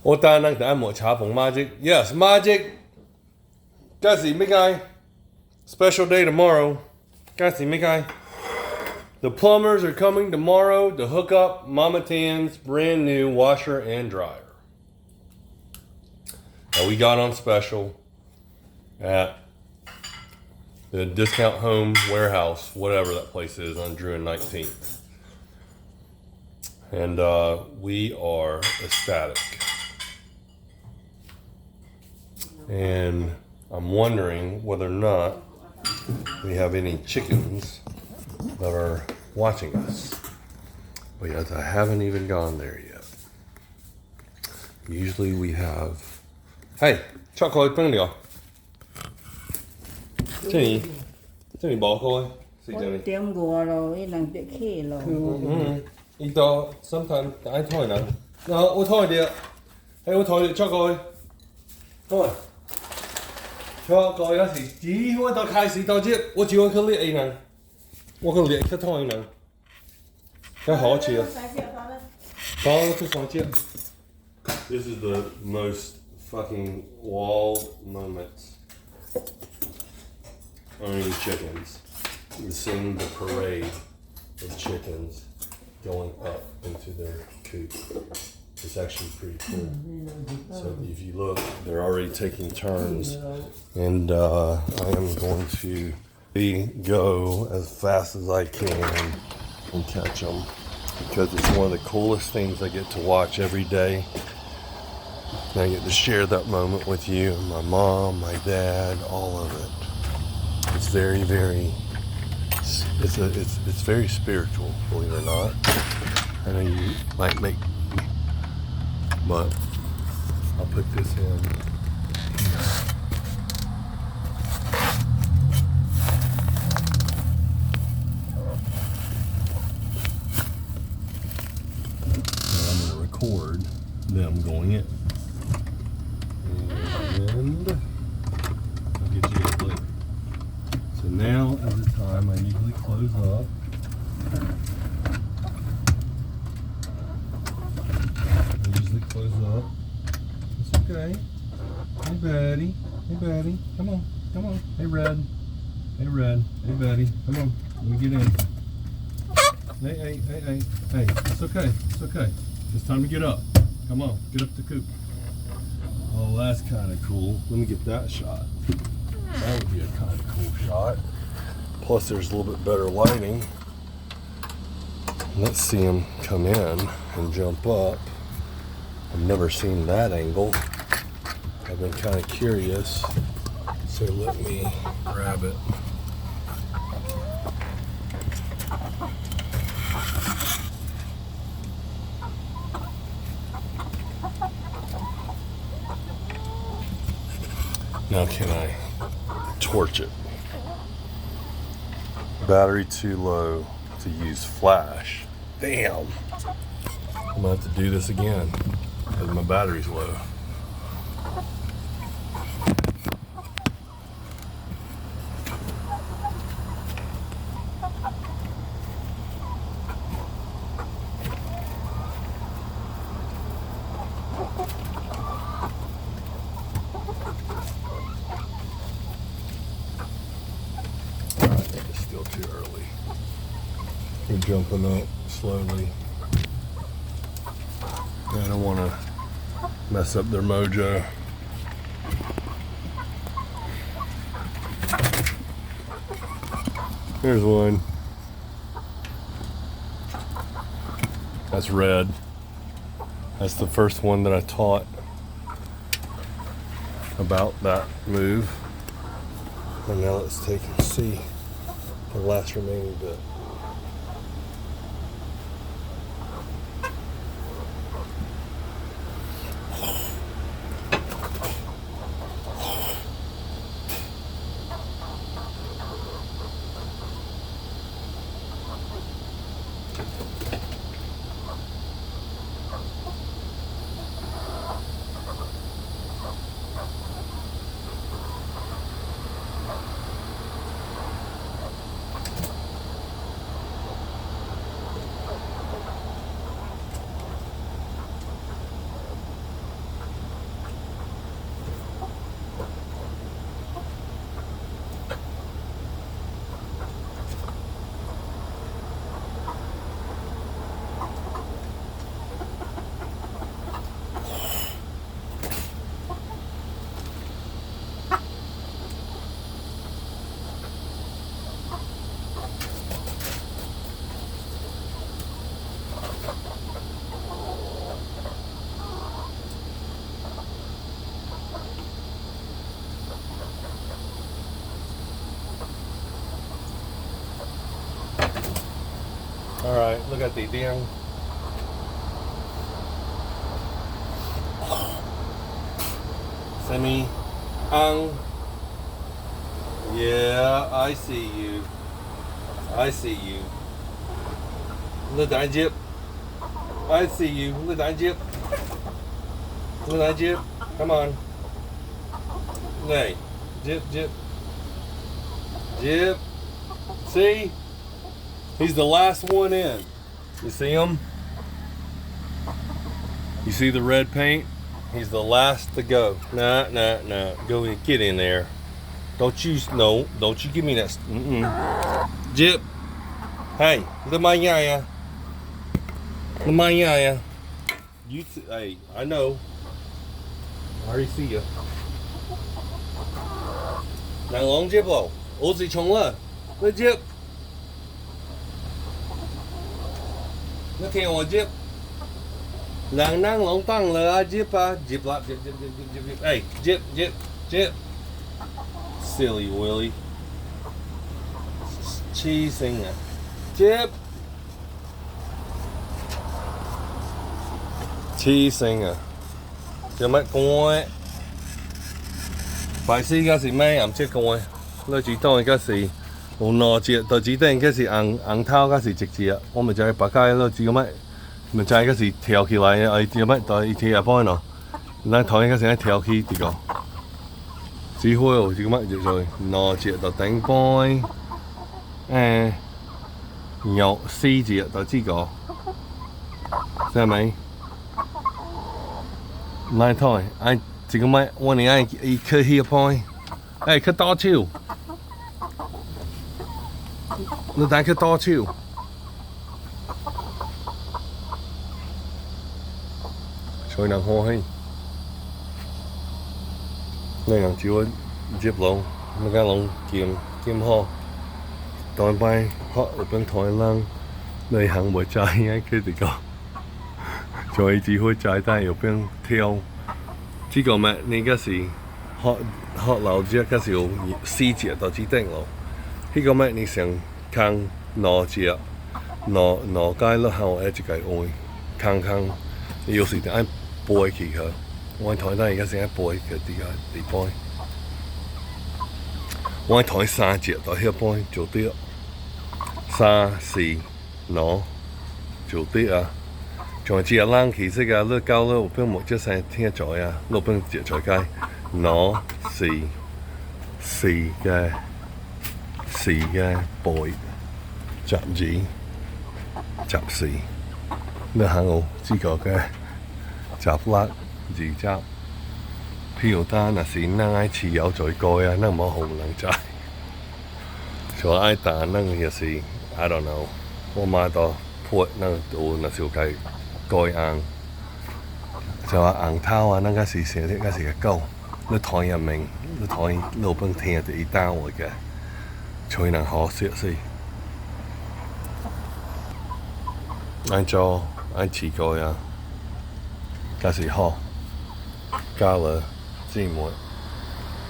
我等下等下抹茶粉 magic. Yes, magic. Kasi, Mikai. Special day tomorrow. Kasi, Mikai. The plumbers are coming tomorrow to hook up Mama Tan's brand new washer and dryer. That we got on special at the Discount Home Warehouse, whatever that place is, on Drew and 19th. And we are ecstatic. And I'm wondering whether or not we have any chickens that are watching us. But yet I haven't even gone there yet. Usually we have... Hey, chocolate bring đi. Jenny, Jenny bỏ coi. See Jenny. Tiệm gùa rồi, ý lần tiệm khê rồi. Ít đó, sometimes I thôi nè. No, tôi thôi đi. Hey, tôi thôi đi cho coi. Thôi. Cho coi嗰時，只我到開始到這，我只會去列呢，我去列去thôi nè. Cái hot chia. This is the most fucking wild moments owning chickens. You're seeing the parade of chickens going up into their coop. It's actually pretty cool. So if you look, they're already taking turns, and I am going to go as fast as I can and catch them, because it's one of the coolest things I get to watch every day. And I get to share that moment with you, and my mom, my dad, all of it. It's very, very, it's very spiritual, believe it or not. I know you might make, but I'll put this in. I'm going to record them going in. And I'll get you guys later. So now is the time I usually close up. Close up. It's okay. Hey, Betty. Hey, Betty. Come on. Come on. Hey, Red. Hey, Red. Hey, Betty. Come on. Let me get in. Hey, hey, hey, hey. Hey, it's okay. It's okay. It's time to get up. Come on. Get up the coop. Oh, that's kind of cool. Let me get that shot. That would be a kind of cool shot. Plus, there's a little bit better lighting. Let's see him come in and jump up. I've never seen that angle. I've been kind of curious, so let me grab it. Now can I torch it? Battery too low to use flash. Damn. I'm gonna have to do this again because my battery's low. It's still too early. We're jumping up slowly. I don't want to mess up their mojo. Here's one. That's Red. That's the first one that I taught about that move. And now let's take and see the last remaining bit. Alright, look at the damn. Semi. Yeah, I see you. I see you. Look at Jip. I see you. Look at Jip. Look at Jip. Come on. Hey, Jip. Jip. See? He's the last one in. You see him? You see the red paint? He's the last to go. Nah. Go in, get in there. Don't you give me that. Jip. Hey, look at my yaya. Look at my yaya. Hey, I know. I already see you. Nàng lóng Jip rồi. Ủa gì trống à? Nó Jip. Nó theo à Jip. Nàng năng lóng tăng là Jip à. Jip lại. Jip. Hey, Jip. Silly Willy. Cheesing à. Jip. Cheesing à. Cho mắt coi. Phải xí cái gì mấy ẩm chết coi. Nó chỉ tao cái gì. Ồ nó chỉ tao chỉ tên cái gì ăn thao cái gì直接.我咪就係把cái nó只個乜，咪就係cái gì跳起來啊！只乜到一天一半咯。那台個時跳起啲個。只會哦，只個乜就係nó只到頂杯。有四隻到知個。係咪？來台，哎，這個乜？我哋哎一顆起杯，哎，顆多少？你睇佢多超，才能開氣。你能照我接龍，你家龍劍呵，代拜學日本台灣，你行唔在嘅佢哋講，在只會在但入邊跳，呢個咩？你嗰時學樓只嗰時有四節到指定咯，呢個咩？你想？康攞只攞街落後一隻雞愛康，有時就愛背起佢，我台單而家成日背佢啲杯，我台三隻到一杯做啲3、4攞做啲啊，仲係只冷其實啊，你教咧邊冇即係聽在啊，你邊隻在街攞4嘅背。雜字、雜事，你行路知個嘅雜甩字雜，票單那是能愛持有在蓋啊，能冇好能在，所愛打能也是 I don't know， 我買到潑能做那小計蓋硬，就話硬頭啊，那個是成日嗰時嘅高，你台入面，你台路邊聽就一單位嘅，才能學識先。按做按試過呀，嗰時學教了姊妹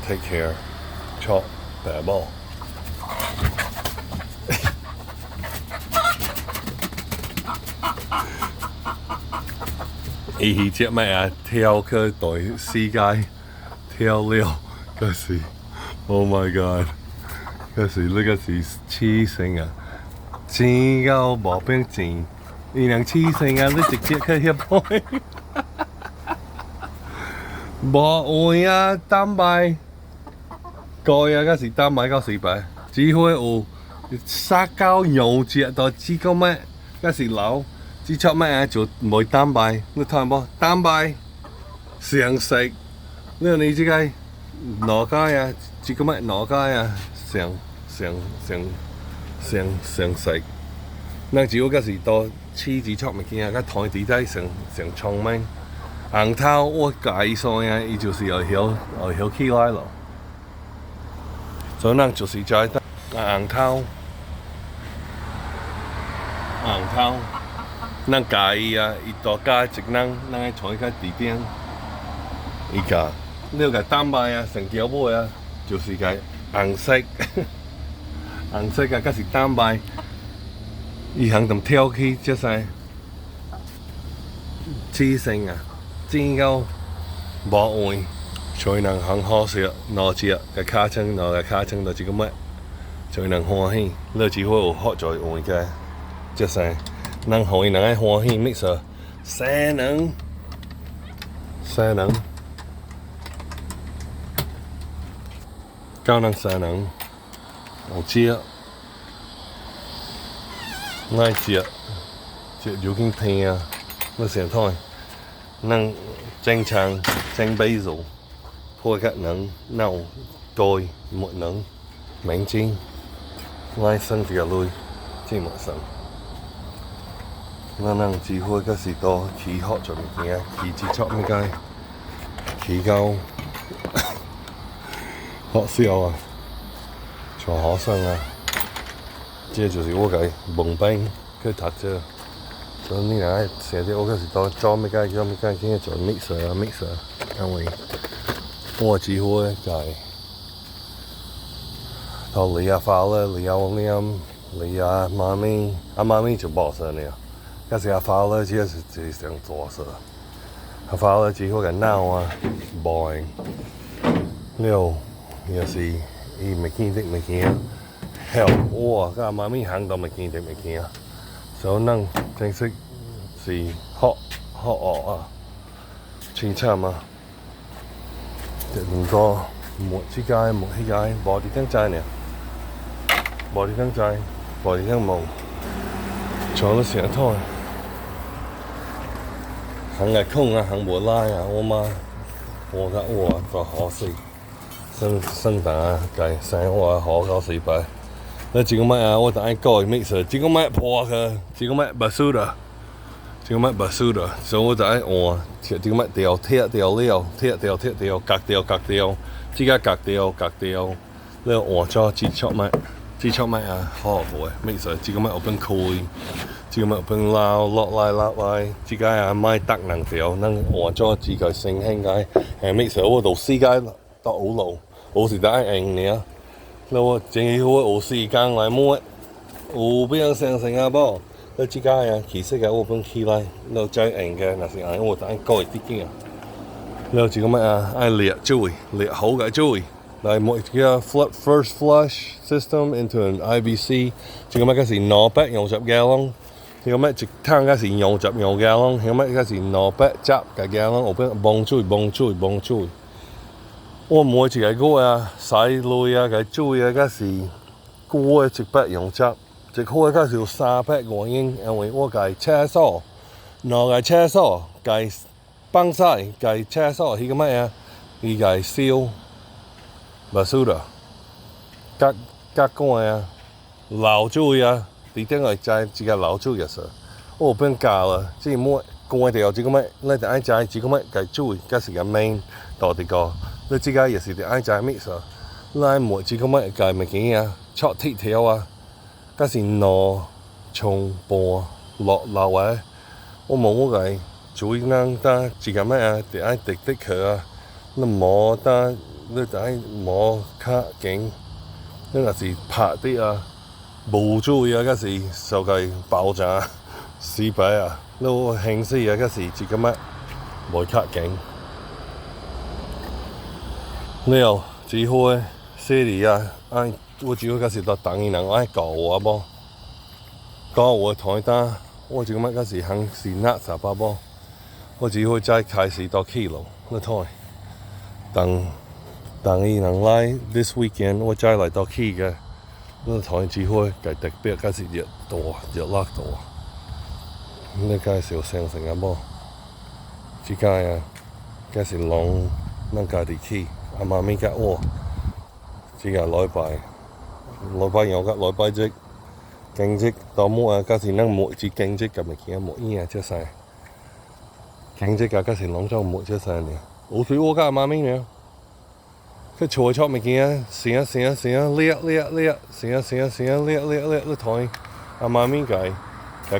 take care 錯爸爸，伊隻咩啊跳去對世界跳了嗰時 ，Oh my God， 嗰時呢個是黐線啊，真夠冇邊錢。伊能黐線啊！你直接去入去，無會啊！單擺蓋啊！嗰時單擺到4擺，只會有撒膠油隻到知個咩？嗰時樓知出咩啊？就唔會單擺，你睇冇？單擺常食，你呢隻雞攞街啊？知個咩攞街啊？常食，那只要嗰時多。黐字出物件啊！個台底仔成聰明，硬頭我介所呀，伊就是要起來咯。所以咱就是在硬頭，咱介意啊，伊大家一人，咱愛坐喺地頂，伊個你個擔擺啊，成條尾啊，就是個紅色，紅色啊，嗰是擔擺。伊行咁跳起，即係黐性啊，煎到無換，才能行好食，攞隻嘅卡稱，攞嘅卡稱就係咁乜，才能歡喜，你只會有學在換嘅，即係能可以能喺歡喜 mix 性能。cao năng xa nắng ổ chia ngay chia điều kinh thề nó sẽ thôi năng tranh trang tranh bây giờ thôi các nắng nào tôi một nắng mảnh chinh ngay sân thì lui chỉ một sân nó năng chỉ thôi cái gì to khí họ cho mình nghe khí chỉ chọn mấy cái khí cao學笑啊，從學生啊，這就是我嘅夢兵去讀啫。所以呢，成日我嗰時當裝咩間，今日做 mixer，因為我只會就係到你阿發啦，你阿王念，你阿媽咪就冇曬了。嗰時阿發啦，只係想做事，阿發啦只會嘅鬧啊，boy，了。有時伊未見得未見，help 我個媽咪行到未見得未見，所以能正式是學啊，清楚嘛？唔過冇之間冇起解，冇啲經濟呢，冇啲經濟，冇啲經冇，坐到成日拖，行日空啊，行冇拉啊，我個可惜。生蛋計生我好搞死白，那這個麥啊，我等下改 mix， 這個麥破佢，這個麥basura，所以我等下換，這個麥掉貼了，貼隔掉，這個隔掉，你換咗支戳麥啊，好嘅 mix， 這個麥 open 開，這個麥 open 落來，這個啊麥得能掉，能換咗這個聲輕解，mix 我到世界到好路。有時打硬呢，我正要有時間來摸，有邊樣成啊噃？你自家呀，其實嘅我本起來，你再硬嘅，那是硬我等改啲嘅。你這個乜啊？愛裂注意，裂好嘅注意，嚟每個 first flush system into an IBC， 這個乜嘅是攞筆用10 gallon， 這個乜直攤嘅是用10 gallon， 這個乜嘅是攞筆執嘅 gallon， 我邊幫注。我每次嘅歌啊，洗淚啊，嘅追啊，嗰時歌嘅直筆用執，直開嗰時要3筆原因，因為我嘅車鎖，攞嘅車鎖嘅崩曬，嘅車鎖係個乜啊？係嘅燒，basura，隔乾啊，流水啊，你等佢齋自己流水嘅時候，我變教啦，即係冇乾掉這個乜，你就愛齋這個乜嘅水，嗰時嘅 main 到啲個。你自家也是啲愛仔 mix 啊，拉梅子咁乜計咪見啊，戳鐵條啊，嗰時攞葱半落流啊，我冇我計最啱得自家乜啊，啲愛滴佢啊，你冇得你就愛冇卡勁，你嗰時拍啲啊，冇注意啊，嗰時就計爆炸失敗啊，你興死啊，嗰時自家乜冇卡勁。你又只會寫嚟啊！我只會嗰時就等於能愛教我噃，教我台單，我只乜嗰時肯是拿十八噃，我只會再開始到 kilo 那台，等於能來 this weekend 我再嚟到 key 嘅，那台只會計特別嗰時熱辣多，你介紹成啊噃，之間啊嗰時long能計啲 key。阿媽咪教我，只係禮拜有個禮拜職，經職到末啊，嗰時能末至經職咁咪見末依啊，即係經職啊，嗰時攞咗末即係呢，有時我家阿媽咪呢，佢坐坐咪見啊，成日叻，你睇阿媽咪計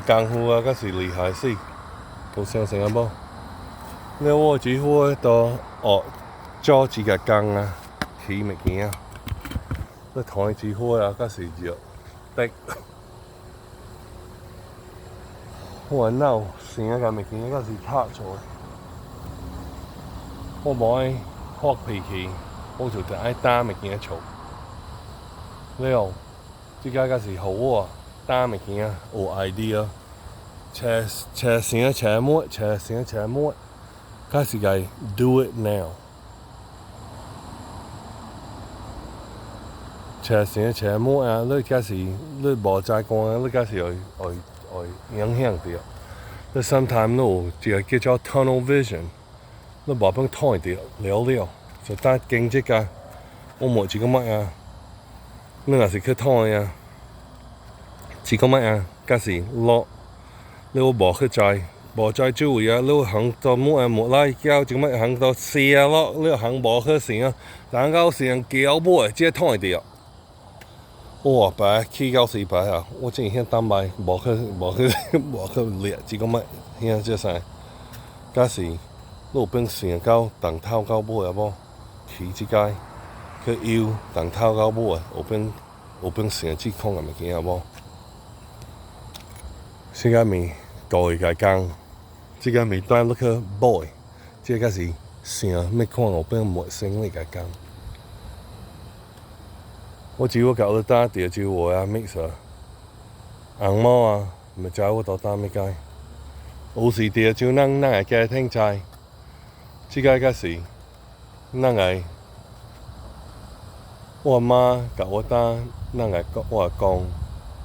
功夫啊，嗰時厲害死，好成啊噃，你我只會到做自己工啊，起物件啊，你台之後啊，嗰時熱的，我鬧成日咁咪見一個是拍咗，我冇愛發脾氣，我就愛打咪見一嘈。你又，即家嗰時好啊，打咪見啊，有 idea，斜成日斜摸，斜成日斜摸，嗰時係 do it now。斜成日斜摸啊，你嗰時你冇再講啊，你嗰時會影響到。你 sometimes 你就係叫做 tunnel vision，你冇幫睇到了，就單經濟㗎，我冇知個乜啊，你係去睇啊，知個乜啊，嗰時落，你會冇去在。冇再注意啊！你行到冇人冇拉交，做乜行到試啊咯？你行冇去試啊，但係試腳冇即係睇到。哇！擺起到時擺啊！我之前擔擺冇去列，只個乜現即係，嗰時路邊成交等頭交冇啊噃，起之街佢要等頭交冇啊！路邊成支空係咪見啊噃？現在咪改個工。即個未當嗰個 boy， 即個是成咩看我邊陌生嚟個工。我只會搞到打掉就我啊 mixer， 紅毛啊，咪就我到打咩街。有時掉就咱係家庭菜，即個嗰時咱係我媽教我打，咱係我講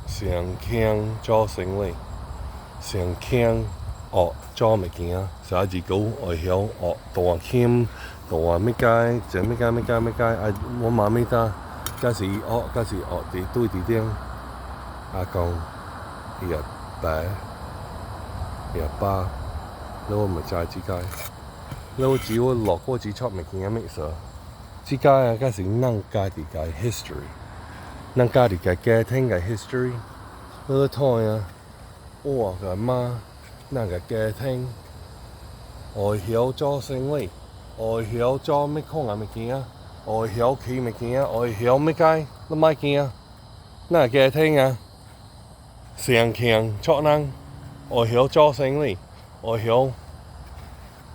上傾做生意，上傾。做物件啊，啥字稿我曉大鉗大咩街，就咩街，啊我媽咪打，嗰時地對地點，阿公日爸日爸，你我咪在之街，你我只會落嗰隻出物件啊咩事？之街啊，嗰時咱家己嘅 history， 咱家己嘅家庭嘅 history， 你睇啊，我嘅媽。咱個家庭會曉做生意，會曉做咩空啊物件啊，會曉起物件啊，會曉咩街你買件啊，咱個家庭啊，上強做人，會曉做生意，會曉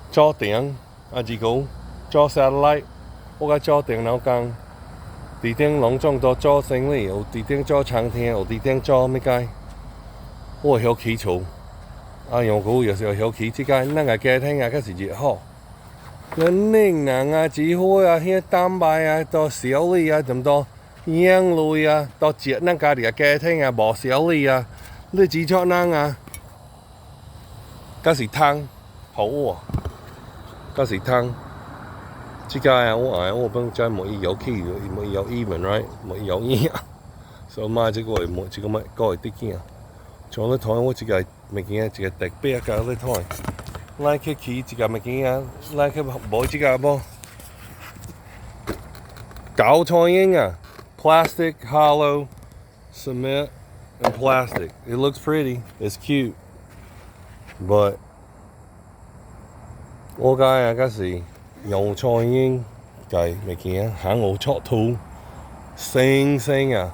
做電，啊只個做 satellite， 我個做電腦工，地點農莊都做生意，有地點做餐廳，有地點做咩街，我會曉起厝。啊，用古有時候曉起之間，咱個家庭啊，嗰時越好。咱寧人啊，只好啊，遐蛋白啊，到小李啊，咁多養類啊，到接咱家己個家庭啊，無小李啊，你只出咱啊，嗰時湯好喎，嗰時湯。之間啊，我本真冇有起，冇有 even right， 冇有嘢，所以買這個冇這個乜改啲件。像你睇我自己物件，一個特別嘅你睇，來去起一個物件，來去冇這個冇，搞錯嘢啊 ！Plastic, hollow, cement, and plastic. It looks pretty, it's cute, but 我家啊嗰時用錯嘢嘅物件，行路錯途，星啊！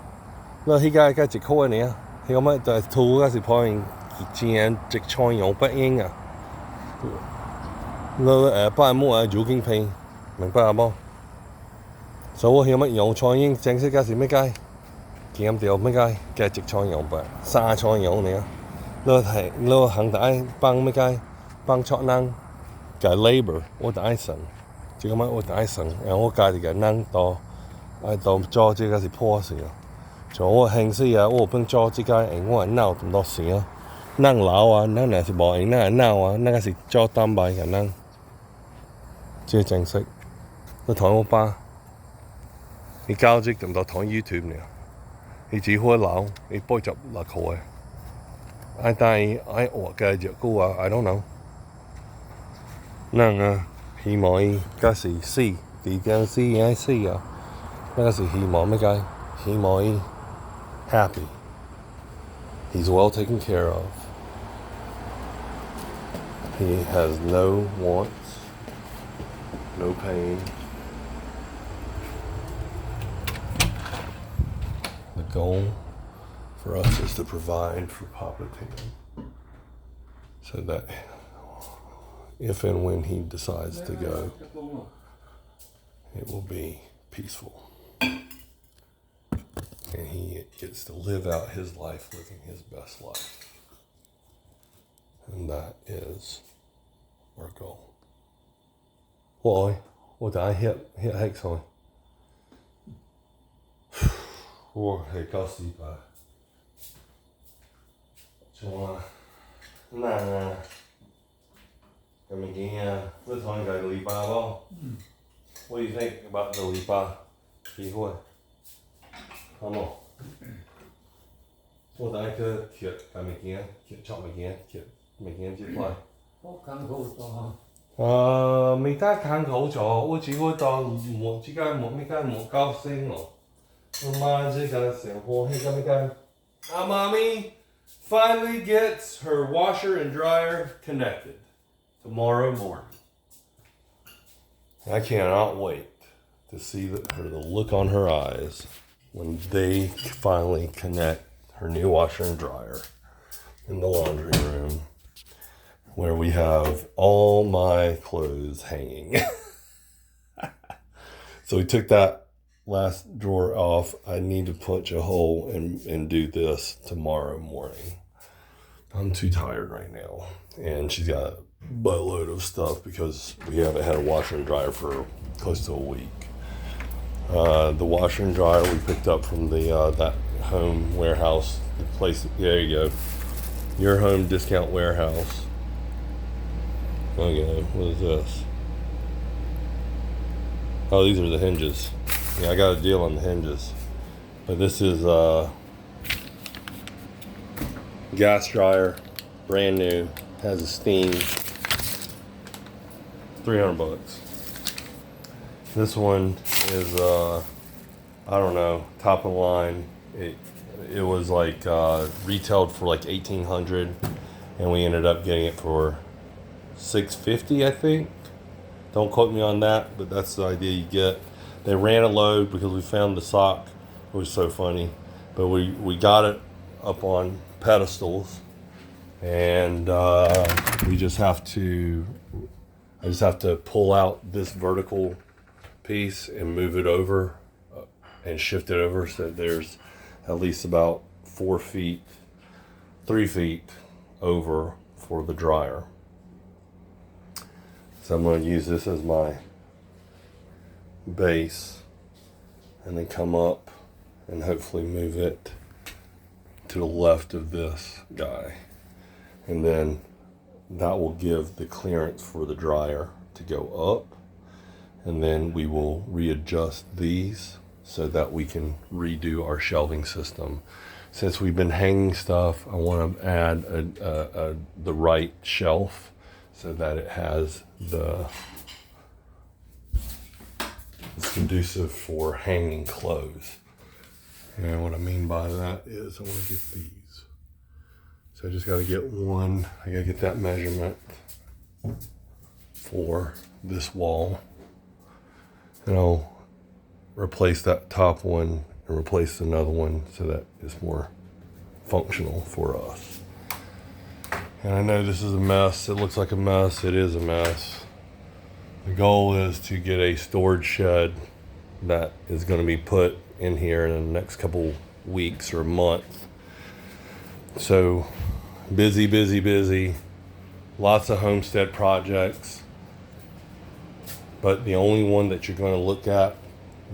那迄個一箍嘅呢？迄個乜就係圖嗰時破完錢直創用不應啊！你拜末啊有經費，明白冇？所以我曉乜用創應正式嗰時咩街，減掉咩街，嘅直創用不三創用呢？你行大幫咩街，幫出人嘅 labor， 我大神，即個乜我大神，然後我家己嘅人到做即個是破事啊！像我興趣啊，我本做這個，我鬧咁多事啊，咱老啊，咱若是無閒，咱鬧啊，咱個是做蛋白嘅人，即正式。你睇我爸，你教職咁多睇 YouTube 呢，你只會鬧，你補習落去，但係我嘅日子啊 ，I don't know。咱啊，希望伊嗰時死，地點死應死啊，那個是希望咩解？希望伊。Happy. He's well taken care of. He has no wants, no pain. The goal for us is to provide for Papa Tim. so that if and when he decides to go, it will be peaceful. And he gets to live out his life, living his best life. And that is our goal. Oi, what did I hit hex on? Or hey, Kelsey, nè cái mình nghe rất thôi cái lipa không? What do you think about the lipa? Kỳ thôi. Không không? What I could thiệt cái mình nghe, thiệt chọn mình nghe, thiệt mình nghe chứ phải. 我看口多，未得近好咗，我只會當冇之間冇咩間冇高興咯。我媽之間成火氣咁間。Mommy finally gets her washer and dryer connected tomorrow morning. I cannot wait to see the look on her eyes when they finally connect her new washer and dryer in the laundry room, where we have all my clothes hanging. So we took that last drawer off. I need to punch a hole and do this tomorrow morning. I'm too tired right now. And she's got a buttload of stuff because we haven't had a washer and dryer for close to a week. The washer and dryer we picked up from the that home warehouse, the place. There you go. Your Home Discount Warehouse. Okay, what is this? Oh, these are the hinges. Yeah, I got a deal on the hinges. But this is gas dryer, brand new, has a steam. $300. This one is I don't know, top of the line. It was like retailed for like $1,800, and we ended up getting it for $650, I think. Don't quote me on that, but that's the idea you get. They ran a load because we found the sock. It was so funny, but we got it up on pedestals, and we just have to. I just have to pull out this vertical piece and move it over and shift it over so there's at least about 3 feet over for the dryer. So I'm going to use this as my base and then come up and hopefully move it to the left of this guy. And then that will give the clearance for the dryer to go up. And then we will readjust these so that we can redo our shelving system. Since we've been hanging stuff, I want to add the right shelf so that it has it's conducive for hanging clothes. And what I mean by that is I want to get these. So I just got to get one. I got to get that measurement for this wall. And I'll replace that top one and replace another one so that it's more functional for us. And I know this is a mess. It looks like a mess. It is a mess. The goal is to get a storage shed that is going to be put in here in the next couple weeks or a month. So busy. Lots of homestead projects. But the only one that you're going to look at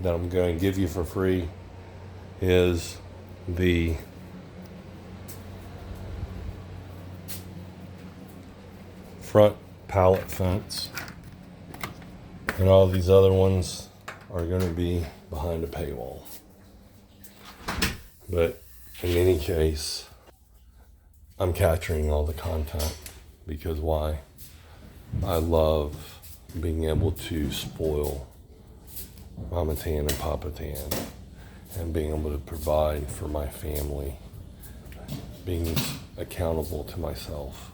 that I'm going to give you for free is the front pallet fence. And all these other ones are going to be behind a paywall. But in any case, I'm capturing all the content because why? I love being able to spoil Mama Tan and Papa Tan and being able to provide for my family, being accountable to myself,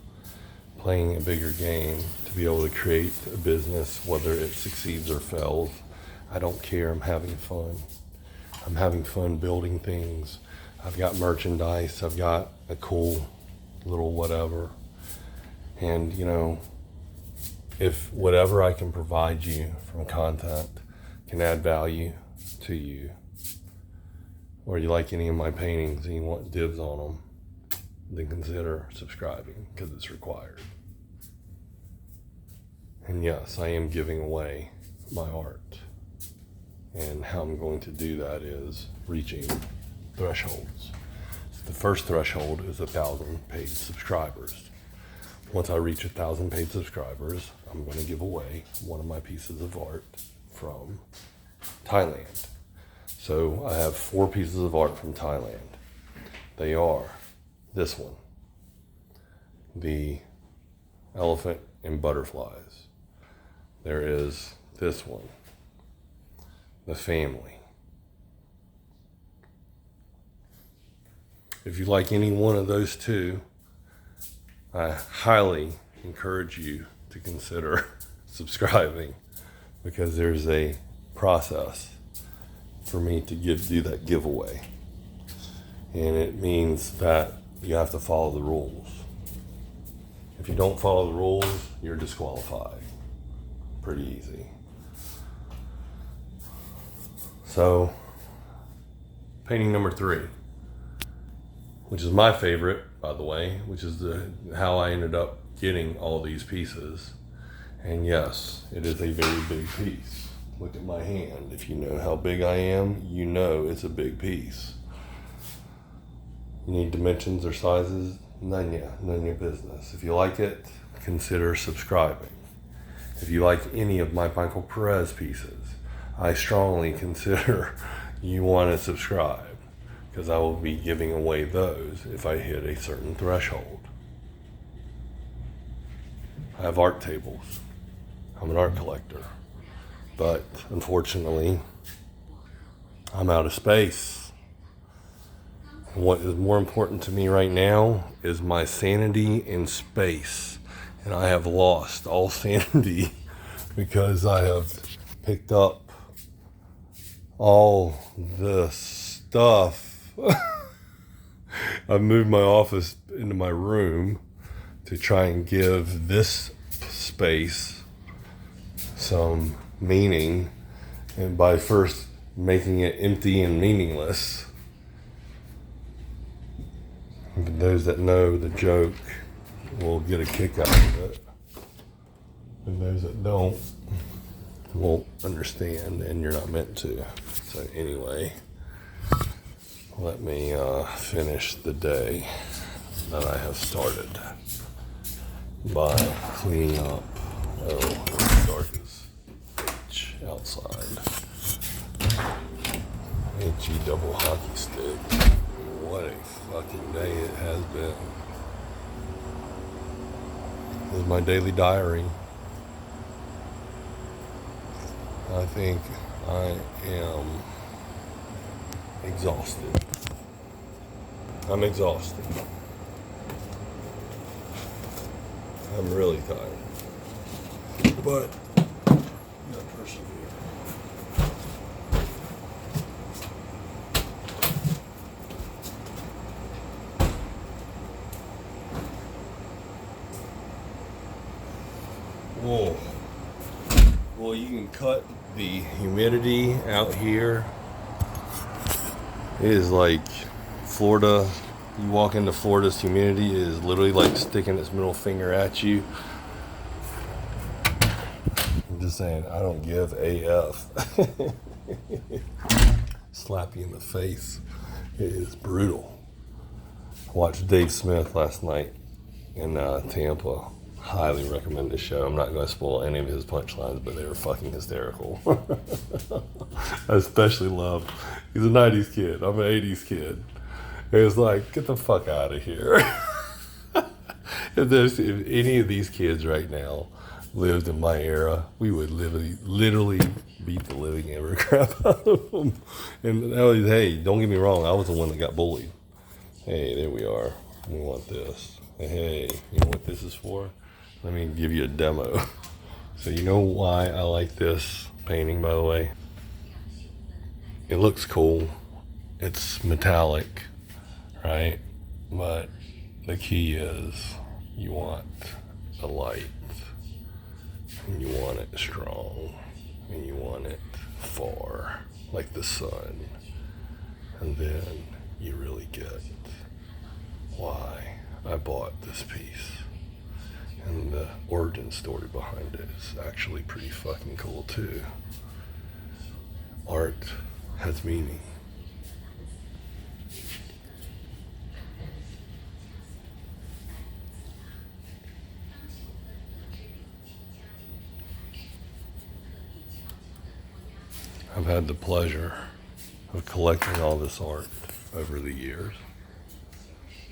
playing a bigger game to be able to create a business, whether it succeeds or fails. I don't care. I'm having fun. I'm having fun building things. I've got merchandise. I've got a cool little whatever. And, you know, if whatever I can provide you from content can add value to you, or you like any of my paintings and you want dibs on them, then consider subscribing, because it's required. And yes, I am giving away my art. And how I'm going to do that is reaching thresholds. The first threshold is 1,000 paid subscribers. Once I reach 1,000 paid subscribers, I'm going to give away one of my pieces of art from Thailand. So I have 4 pieces of art from Thailand. They are this one, the elephant and butterflies. There is this one, the family. If you like any one of those two, I highly encourage you to consider subscribing, because there's a process for me to do that giveaway. And it means that you have to follow the rules. If you don't follow the rules, you're disqualified. Pretty easy. So, painting number 3, which is my favorite, by the way, which is how I ended up getting all these pieces. And yes, it is a very big piece. Look at my hand. If you know how big I am, you know it's a big piece. You need dimensions or sizes? None of your business. If you like it, consider subscribing. If you like any of my Michael Perez pieces, I strongly consider you want to subscribe, because I will be giving away those if I hit a certain threshold. I have art tables. I'm an art collector. But unfortunately, I'm out of space. And what is more important to me right now is my sanity in space. And I have lost all sanity because I have picked up all this stuff. I moved my office into my room to try and give this space some meaning, and by first making it empty and meaningless. But those that know the joke will get a kick out of it, and those that don't won't understand, and you're not meant to. So anyway, let me finish the day that I have started by cleaning up. Oh, it's dark as H outside. HE double hockey stick. What a fucking day it has been. This is my daily diary. I think I am exhausted. I'm exhausted. I'm really tired. But you gotta persevere. Whoa. Well, you can cut the humidity out here. It is like Florida. You walk into Florida's humidity, it is literally like sticking its middle finger at you. I'm just saying, I don't give AF. Slap you in the face. It is brutal. I watched Dave Smith last night in Tampa. Highly recommend the show. I'm not going to spoil any of his punchlines, but they were fucking hysterical. I especially love, he's a 90s kid. I'm an 80s kid. It was like, get the fuck out of here. If any of these kids right now lived in my era, we would literally beat the living ever crap out of them. And that was, hey, don't get me wrong, I was the one that got bullied. Hey, there we are. We want this. Hey, you know what this is for? Let me give you a demo. So you know why I like this painting, by the way? It looks cool. It's metallic, right? But the key is you want a light, and you want it strong, and you want it far, like the sun. And then you really get why I bought this piece. And the origin story behind it is actually pretty fucking cool too. Art has meaning. I've had the pleasure of collecting all this art over the years.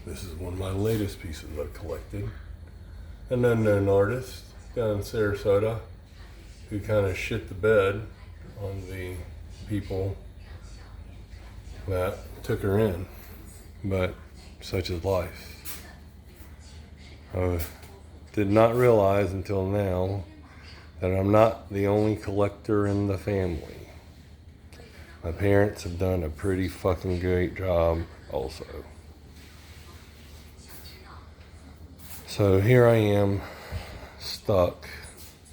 This is one of my latest pieces I've collected. An unknown artist down in Sarasota who kind of shit the bed on the people that took her in, but such is life. I did not realize until now that I'm not the only collector in the family. My parents have done a pretty fucking great job also. So here I am, stuck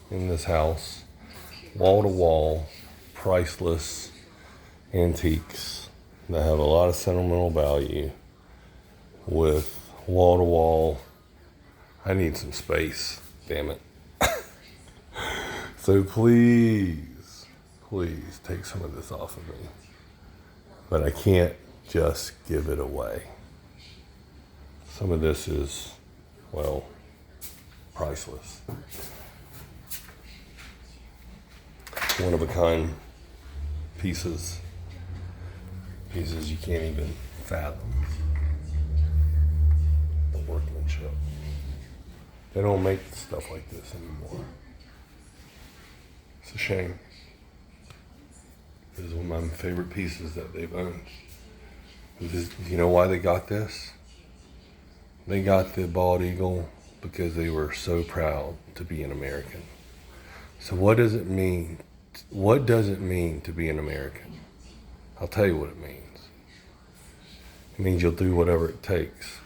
in this house, wall to wall, priceless antiques that have a lot of sentimental value with wall to wall. I need some space, damn it. So please take some of this off of me. But I can't just give it away. Some of this is, well, priceless. One of a kind pieces you can't even fathom. The workmanship. They don't make stuff like this anymore. It's a shame. This is one of my favorite pieces that they've owned. You know why they got this? They got the bald eagle because they were so proud to be an American. So what does it mean? What does it mean to be an American? I'll tell you what it means. It means you'll do whatever it takes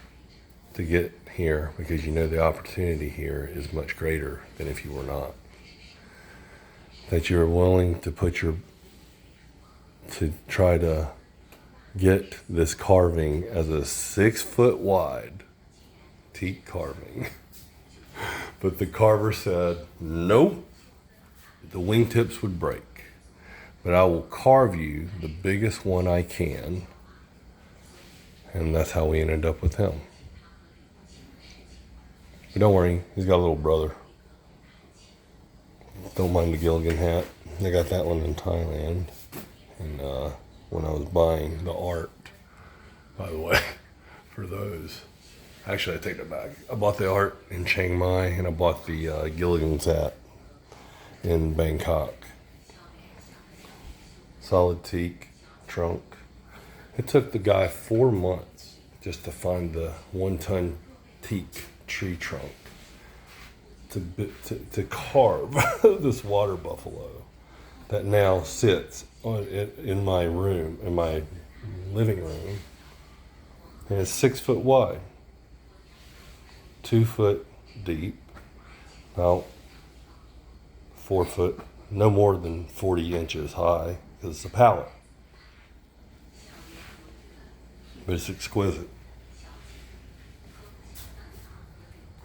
to get here because you know the opportunity here is much greater than if you were not. That you're willing to to try to get this carving as a 6 foot wide teak carving. But the carver said, nope, the wingtips would break. But I will carve you the biggest one I can. And that's how we ended up with him. But don't worry, he's got a little brother. Don't mind the Gilligan hat. I got that one in Thailand. And when I was buying the art, by the way, for those, actually I take it back. I bought the art in Chiang Mai and I bought the Gilligan's hat in Bangkok. Solid teak trunk. It took the guy 4 months just to find the 1-ton teak tree trunk to carve this water buffalo that now sits in my room, in my living room, and it's 6 foot wide, 2 foot deep, about 4 foot, no more than 40 inches high, because it's a pallet. But it's exquisite.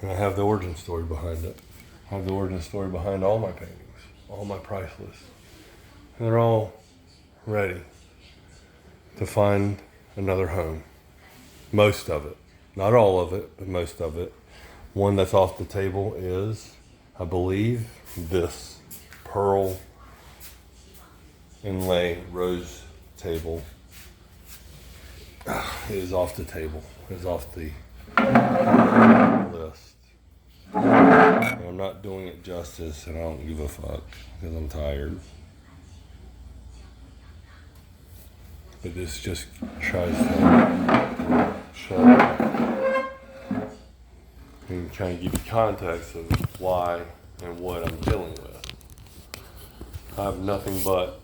And I have the origin story behind it. I have the origin story behind all my paintings, all my priceless. And they're all ready to find another home. Most of it. Not all of it, but most of it. One that's off the table is, I believe, this pearl inlay rose table. Is off the table. Is off the list. And I'm not doing it justice, and I don't give a fuck because I'm tired. But this just tries to show and kind of give you context of why and what I'm dealing with. I have nothing but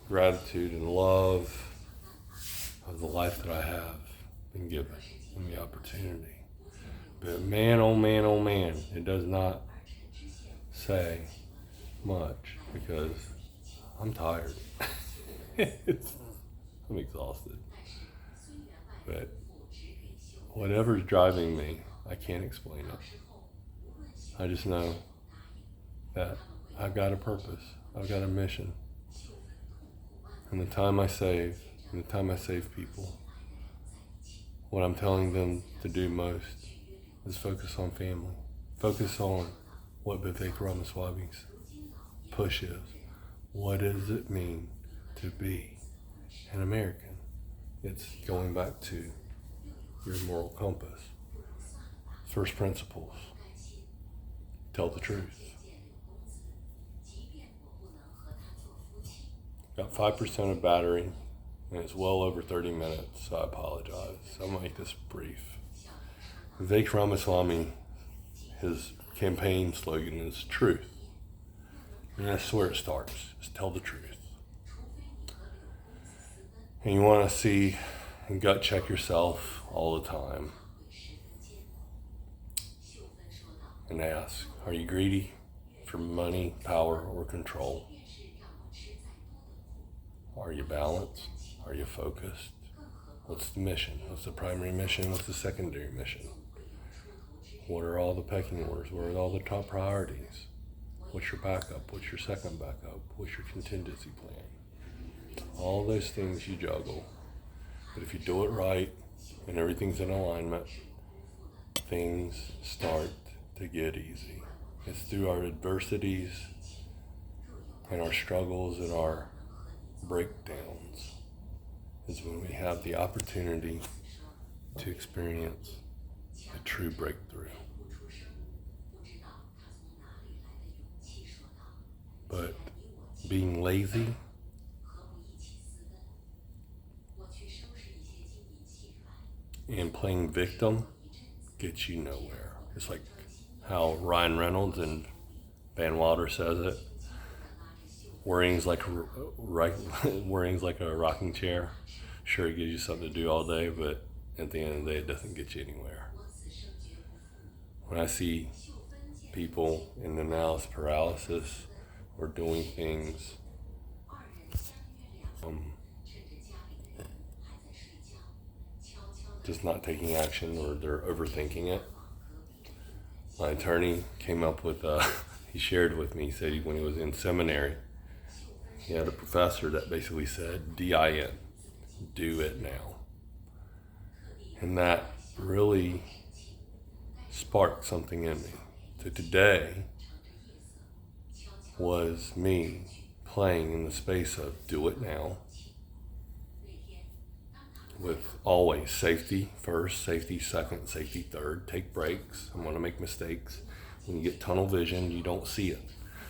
gratitude and love of the life that I have been given and the opportunity. But man, oh man, it does not say much because I'm tired. I'm exhausted. But whatever's driving me, I can't explain it. I just know that I've got a purpose. I've got a mission. And the time I save people, what I'm telling them to do most is focus on family. Focus on what Vivek Ramaswamy's push is. What does it mean to be an American? It's going back to your moral compass. First principles. Tell the truth. Got 5% of battery, and it's well over 30 minutes, so I apologize. I'm gonna make this brief. Vivek Ramaswamy, his campaign slogan is truth. And that's where it starts, is tell the truth. And you wanna see and gut check yourself all the time. And ask, are you greedy for money, power, or control? Are you balanced? Are you focused? What's the mission? What's the primary mission? What's the secondary mission? What are all the pecking orders? What are all the top priorities? What's your backup? What's your second backup? What's your contingency plan? All those things you juggle. But if you do it right and everything's in alignment, things start to get easy. It's through our adversities and our struggles and our breakdowns is when we have the opportunity to experience a true breakthrough. But being lazy and playing victim gets you nowhere. It's like how Ryan Reynolds and Van Wilder says it. Worrying's like a rocking chair. Sure, it gives you something to do all day, but at the end of the day, it doesn't get you anywhere. When I see people in analysis paralysis or doing things just not taking action or they're overthinking it, my attorney came up with, he shared with me, he said when he was in seminary, he had a professor that basically said, DIN, do it now. And that really sparked something in me. So today was me playing in the space of do it now, with always safety first, safety second, safety third. Take breaks. I'm going to make mistakes. When you get tunnel vision, you don't see it.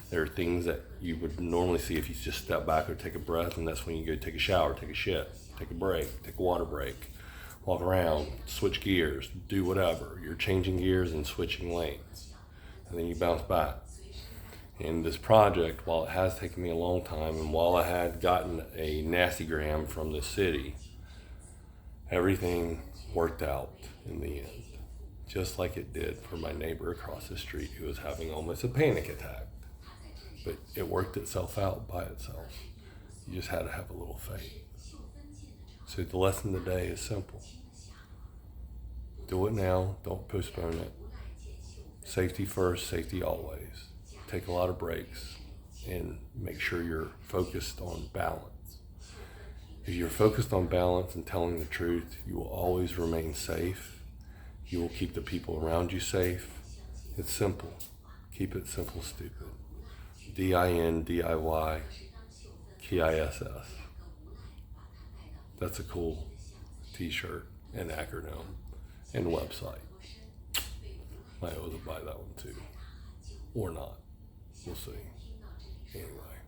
There are things that you would normally see if you just step back or take a breath, and that's when you go take a shower, take a shit, take a break, take a water break, walk around, switch gears, do whatever. You're changing gears and switching lanes, and then you bounce back. In this project, while it has taken me a long time, and while I had gotten a nasty gram from the city, everything worked out in the end, just like it did for my neighbor across the street who was having almost a panic attack. But it worked itself out by itself. You just had to have a little faith. So the lesson today is simple. Do it now, don't postpone it. Safety first, safety always. Take a lot of breaks and make sure you're focused on balance. If you're focused on balance and telling the truth, you will always remain safe. You will keep the people around you safe. It's simple. Keep it simple, stupid. DIN, DIY, KISS. That's a cool t-shirt and acronym and website. Might as well buy that one too. Or not. We'll see. Anyway.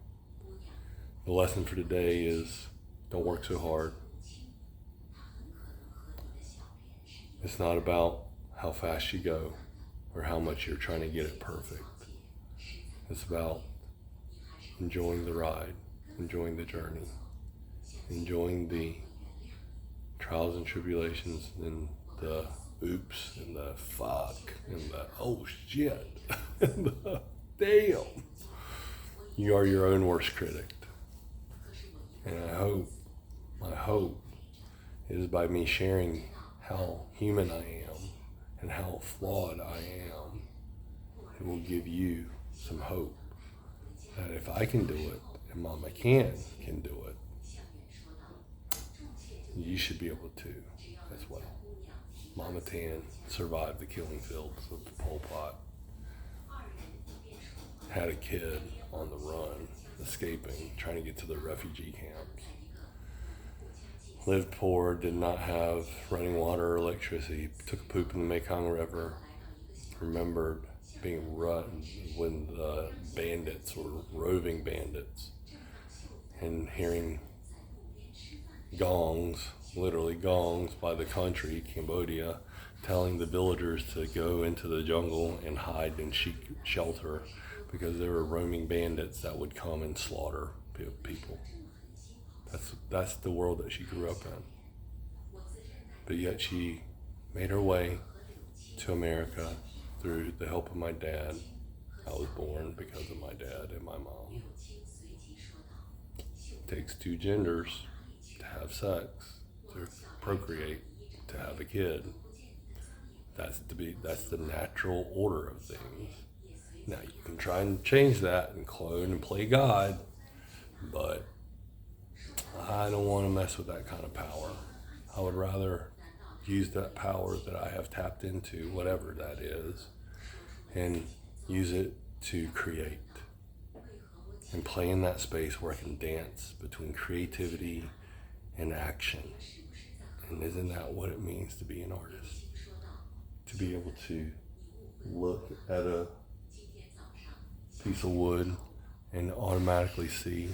The lesson for today is don't work so hard. It's not about how fast you go or how much you're trying to get it perfect. It's about enjoying the ride, enjoying the journey, enjoying the trials and tribulations and the oops and the fuck and the oh shit and the damn. You are your own worst critic. And my hope is by me sharing how human I am and how flawed I am, it will give you some hope that if I can do it and Mama can do it, you should be able to as well. Mama Tan survived the killing fields of Pol Pot, had a kid on the run, escaping, trying to get to the refugee camps. Lived poor, did not have running water or electricity, took a poop in the Mekong River, remembered being run when the bandits were roving bandits, and hearing gongs, literally gongs by the country, Cambodia, telling the villagers to go into the jungle and hide and seek shelter because there were roaming bandits that would come and slaughter people. That's the world that she grew up in. But yet she made her way to America through the help of my dad. I was born because of my dad and my mom. It takes two genders to have sex, to procreate, to have a kid. That's the natural order of things. Now you can try and change that and clone and play God, but I don't want to mess with that kind of power. I would rather use that power that I have tapped into, whatever that is, and use it to create and play in that space where I can dance between creativity and action. And isn't that what it means to be an artist? To be able to look at a piece of wood and automatically see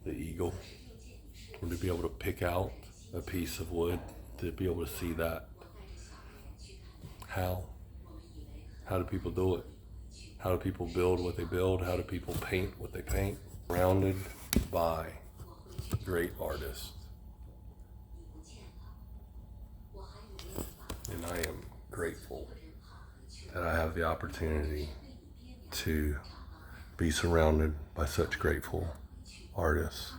the eagle, or to be able to pick out a piece of wood, to be able to see that. How do people do it? How do people build what they build? How do people paint what they paint? Surrounded by great artists. And I am grateful that I have the opportunity to be surrounded by such grateful artists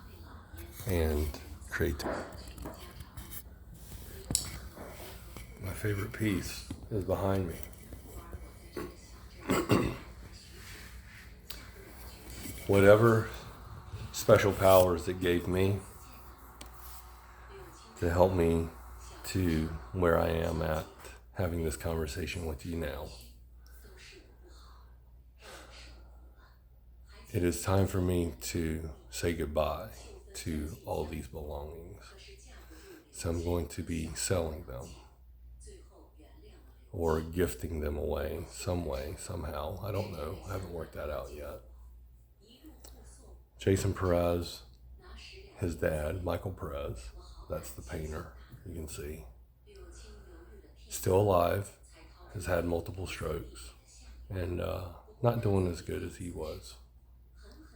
and creative. My favorite piece is behind me. Whatever special powers it gave me to help me to where I am at having this conversation with you now. It is time for me to say goodbye to all these belongings. So I'm going to be selling them or gifting them away some way, somehow. I don't know. I haven't worked that out yet. Jason Perez, his dad, Michael Perez, that's the painter, you can see. Still alive, has had multiple strokes, and not doing as good as he was.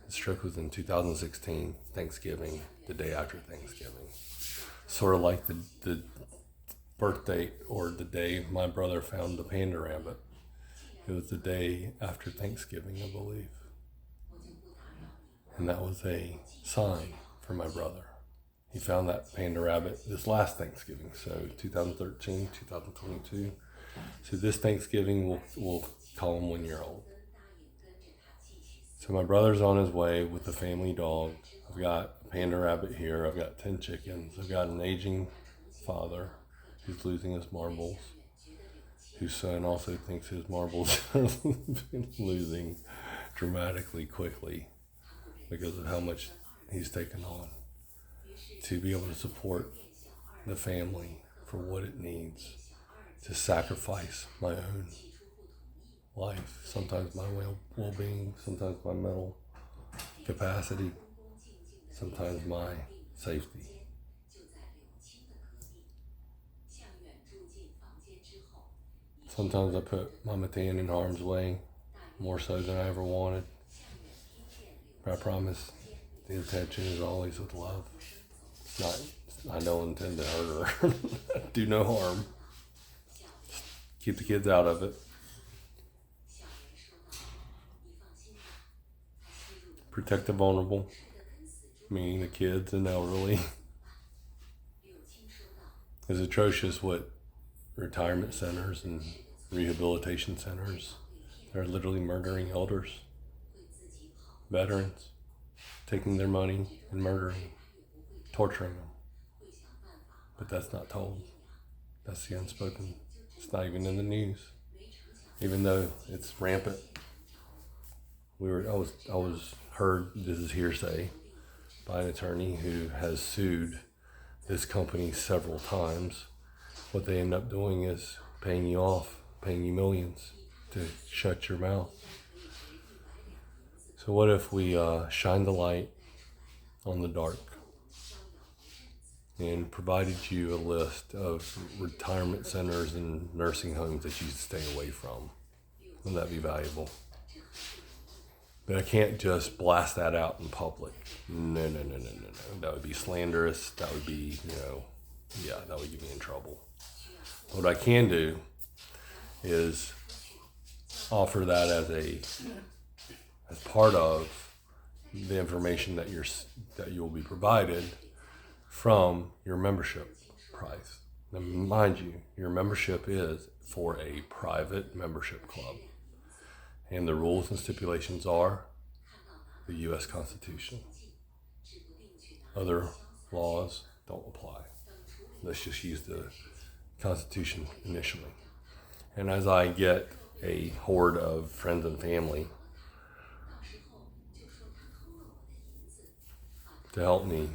His stroke was in 2016, Thanksgiving, the day after Thanksgiving. Sort of like the birth date or the day my brother found the panda rabbit. It was the day after Thanksgiving, I believe. And that was a sign for my brother. He found that panda rabbit this last Thanksgiving, so 2013, 2022. So this Thanksgiving, we'll call him 1 year old. So my brother's on his way with the family dog. I've got a panda rabbit here. I've got 10 chickens. I've got an aging father who's losing his marbles, whose son also thinks his marbles are losing dramatically quickly because of how much he's taken on. To be able to support the family for what it needs, to sacrifice my own life, sometimes my well-being, sometimes my mental capacity, sometimes my safety. Sometimes I put Mama Tan in harm's way, more so than I ever wanted. But I promise the intention is always with love. It's not, I don't intend to hurt her, do no harm. keep the kids out of it. Protect the vulnerable, meaning the kids and elderly. It's atrocious what retirement centers and rehabilitation centers are literally murdering elders, veterans, taking their money and murdering, torturing them. But that's not told. That's the unspoken. It's not even in the news, even though it's rampant. I was heard, this is hearsay, by an attorney who has sued this company several times. What they end up doing is paying you off, paying you millions to shut your mouth. So what if we shine the light on the dark and provided you a list of retirement centers and nursing homes that you should stay away from? Wouldn't that be valuable? But I can't just blast that out in public. No. That would be slanderous. That would be, that would get me in trouble. What I can do is offer that as part of the information that you will be provided from your membership price. Now, mind you, your membership is for a private membership club. And the rules and stipulations are the U.S. Constitution. Other laws don't apply. Let's just use the Constitution initially. And as I get a horde of friends and family to help me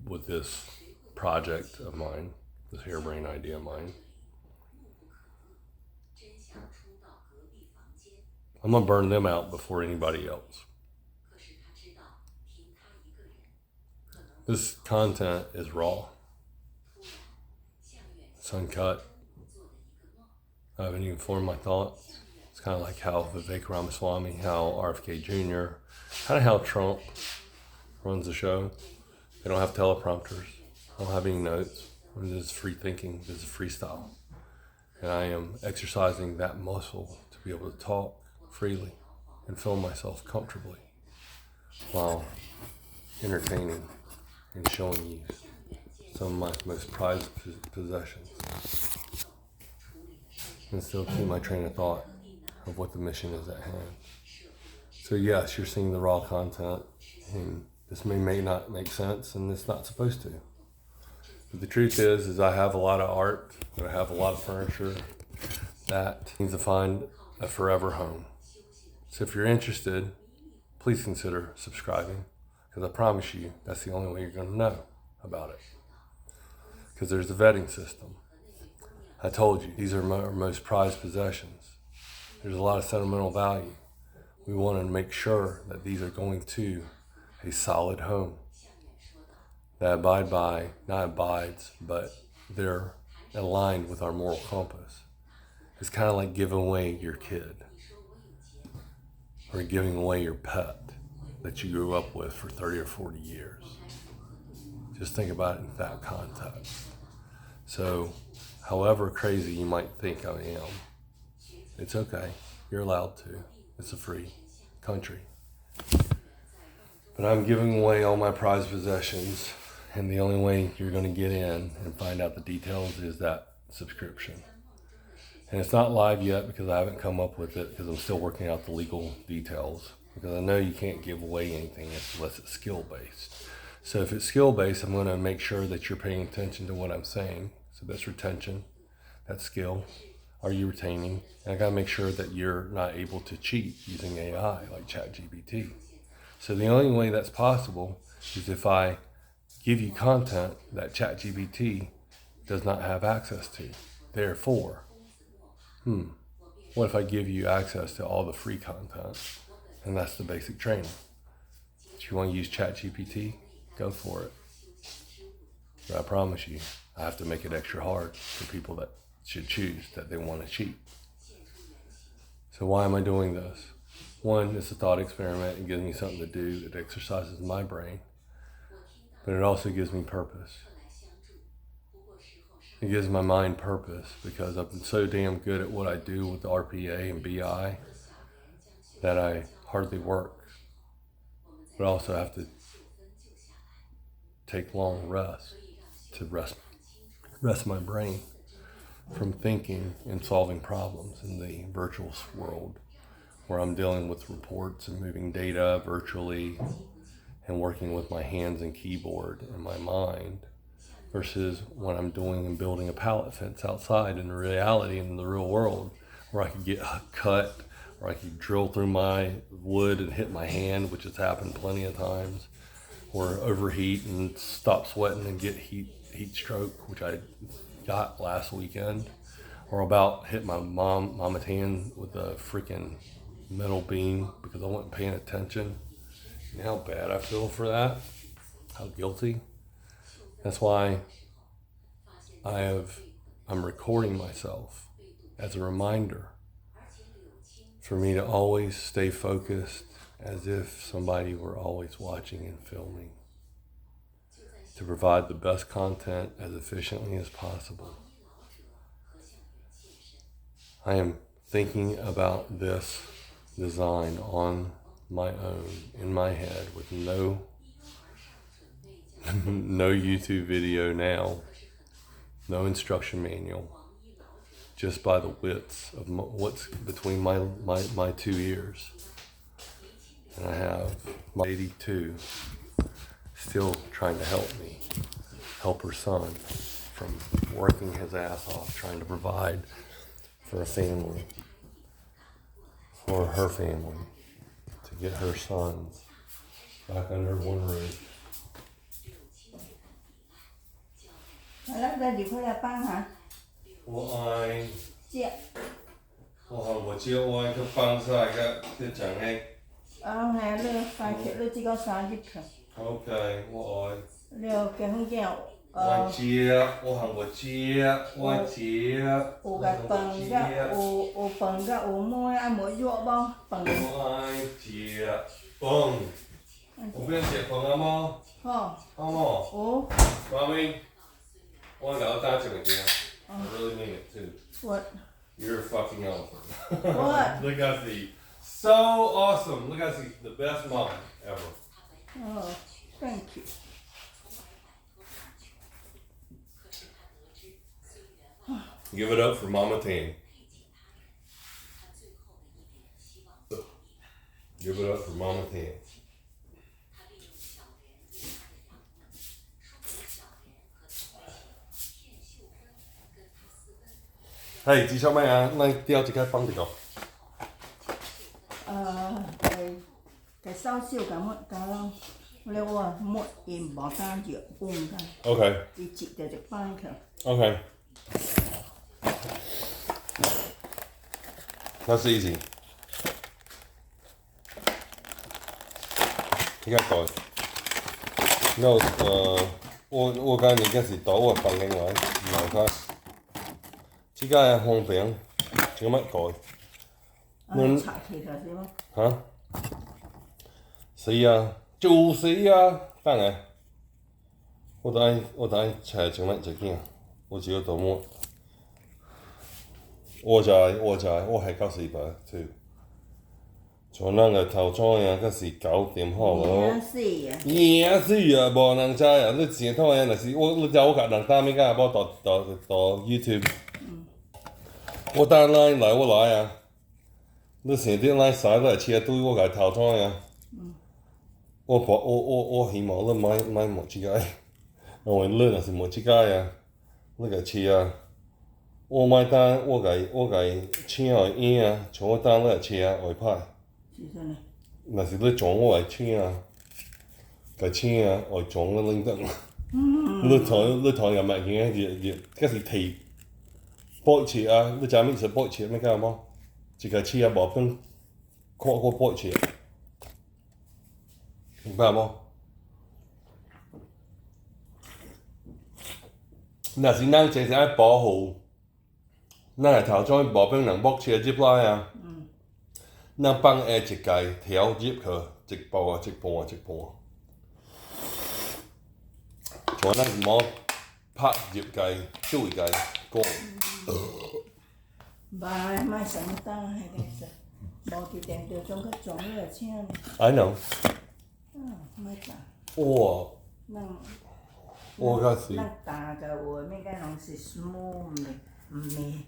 with this project of mine, this harebrained idea of mine, I'm going to burn them out before anybody else. This content is raw. It's uncut. I haven't even formed my thoughts. It's kind of like how Vivek Ramaswamy, how RFK Jr., kind of how Trump runs the show. They don't have teleprompters. I don't have any notes. This is free thinking. This is freestyle. And I am exercising that muscle to be able to talk freely and film myself comfortably while entertaining and showing you some of my most prized possessions, and still keep my train of thought of what the mission is at hand. So yes, you're seeing the raw content, and this may not make sense, and it's not supposed to. But the truth is I have a lot of art, I have a lot of furniture that needs to find a forever home. So if you're interested, please consider subscribing, because I promise you that's the only way you're going to know about it. Because there's a vetting system. I told you, these are our most prized possessions. There's a lot of sentimental value. We want to make sure that these are going to a solid home that not abides, but they're aligned with our moral compass. It's kind of like giving away your kid or giving away your pet that you grew up with for 30 or 40 years. Just think about it in that context. So, however crazy you might think I am, it's okay. You're allowed to. It's a free country. But I'm giving away all my prized possessions, and the only way you're going to get in and find out the details is that subscription. And it's not live yet because I haven't come up with it, because I'm still working out the legal details, because I know you can't give away anything unless it's skill-based. So if it's skill-based, I'm going to make sure that you're paying attention to what I'm saying. So that's retention, that's skill. Are you retaining? And I got to make sure that you're not able to cheat using AI like ChatGPT. So the only way that's possible is if I give you content that ChatGPT does not have access to. Therefore, what if I give you access to all the free content? And that's the basic training. If you want to use ChatGPT, go for it. But I promise you, I have to make it extra hard for people that should choose that they want to cheat. So why am I doing this? One, it's a thought experiment. It gives me something to do. It exercises my brain. But it also gives me purpose. It gives my mind purpose because I've been so damn good at what I do with the RPA and BI that I hardly work. But I also have to take long rests to rest my brain from thinking and solving problems in the virtual world, where I'm dealing with reports and moving data virtually and working with my hands and keyboard and my mind, versus what I'm doing and building a pallet fence outside in reality, in the real world, where I could get cut, or I could drill through my wood and hit my hand, which has happened plenty of times, or overheat and stop sweating and get heat stroke, which I got last weekend, or about hit my mama's hand with a freaking metal beam because I wasn't paying attention. You know how bad I feel for that? How guilty? That's why I'm recording myself as a reminder for me to always stay focused, as if somebody were always watching and filming, to provide the best content as efficiently as possible. I am thinking about this design on my own, in my head, with no YouTube video now, no instruction manual, just by the widths of what's between my two ears. And I have my 82 still trying to help her son from working his ass off, trying to provide for a family, for her family, to get her sons back under one roof. 好了，再离开来帮哈。我爱，姐，我招我去放晒个去整嘅。啊，係你快啲，你只個生日票， OK，我愛。你結婚嘅，我接，我接，我接。有個飯嘅，有飯嘅，有妹啊冇約噃飯。我愛接飯，我邊食飯啊麼？好，好麼？有。媽咪，我搞大隻嘅嘢。I really mean it too. What? You're a fucking elephant. What? Look at the so awesome. Look at the best mom ever. Oh, thank you. Give it up for Mama Tan. Give it up for Mama Tan. Hey, 至少咩啊？咱钓一個放一個。cái sau siêu cả một cái leo qua một im bỏ ta giữa cùng cái Okay. thì chị để được ban kìa. Okay. That's easy. 呢個袋。No，我講你嗰時倒我放另外，唔係佢。呢個係紅餅，這個乜袋？查起來是嗎？嚇？是啊，就是啊，當然。我等查這個乜就見，我只要到麼？我係94吧，too。像咱個頭裝呀，嗰時9點好咯。嘢死啊！無人知啊！你前頭呀，若是你叫我甲人打咩㗎？無到 YouTube。我等來我來啊！你成日來曬來車對我甲頭裝呀。我希望你買無這個，因為你若是無這個呀，你甲車啊。我買單我甲請互伊啊，像我單你甲車啊會歹。若是你撞我來請啊，甲請啊會撞你領得。你台又咪嘅熱，嗰時提波切啊，你知咩是波切咩㗎麼？一個車啊無分看過波切，明白麼？若是咱真正愛保護，咱個頭裝無變人剝切入來啊。咱放下一界條入去，一步啊，一步啊，一步啊。像咱毛拍入界，對界講，袂莫上當迄個說，無佇電著中較重要請呢。 I know，莫打，哇，咱我較是。咱打個話，物甲攏是 smooth 毋袂。